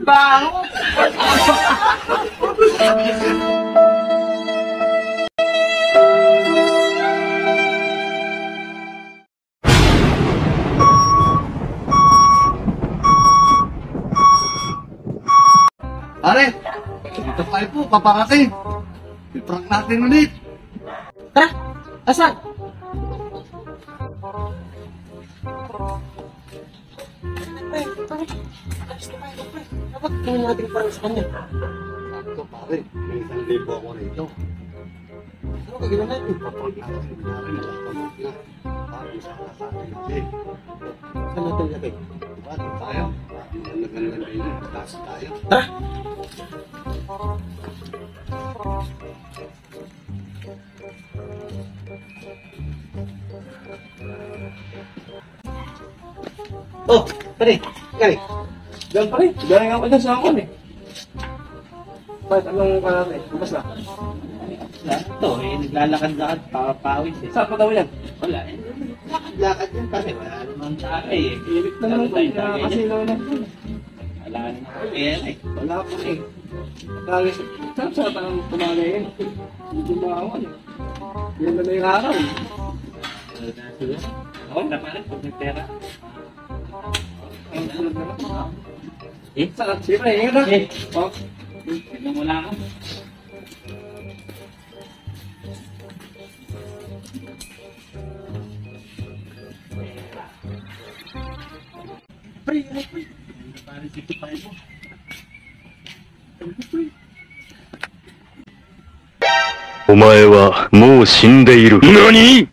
Bango! Pare, dito tayo po, papakati. I-prank natin ulit. Tara! Asan? Dapat gawin natin parang sa kanya. Sakto pare, may 1,000 ako rito. Ano gagawin natin? I-prank natin, kunyari na lang na. Para isama sa atin natin. Saan natin lagay? Diba, doon tayo. Naganda na yun, taas tayo. Tara! Oh, pare, galing. Diyan pa rin. Galing ako dyan sa akon eh. Bakit? Anong kalate? Bukas na. Ito, naglalakad-lakad, papawis eh. Saan pa daw yan? Wala eh. Lakad-lakad yun kasi wala naman tagay eh. Ilit na naman tayo. Nakakasilaw na. Wala naman eh. Wala pa eh. Dahil saan ang tumagay eh. Hindi maawan eh. Yan na yung araw eh. Oo, napalit pag may pera. Ang tulad na lang. Eh? Saan? Siyempre, ingat na. Eh. Oh. Tignan mo lang ako. Pre, pre. Parang 55 mo. お前はもう死んでいる。何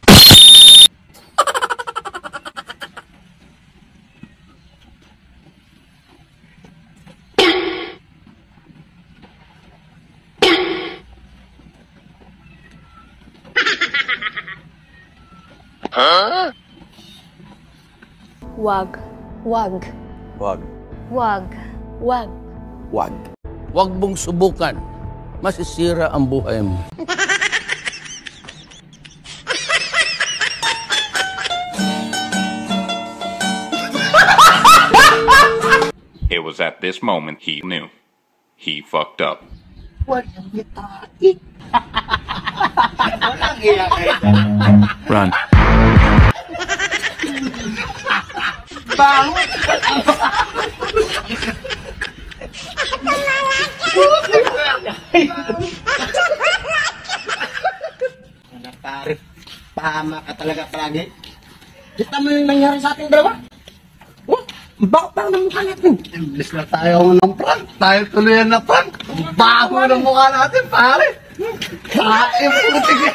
？Wag. Wag. Wag. Wag. Wag. Wag. Huwag mong subukan. Masisira ang buhay mo. It was at this moment he knew. He fucked up. Walang itati. Walang iya kayo. Run. Bango! Ano pare, pahama ka talaga palagi. Kita mo yung nangyari sa ating dalawa? Oh, bakit parang ng mukha natin? Imbis na tayo ng prank. Tayo tuloy na prank. Bago ng mukha natin, pare. Kain po, sige.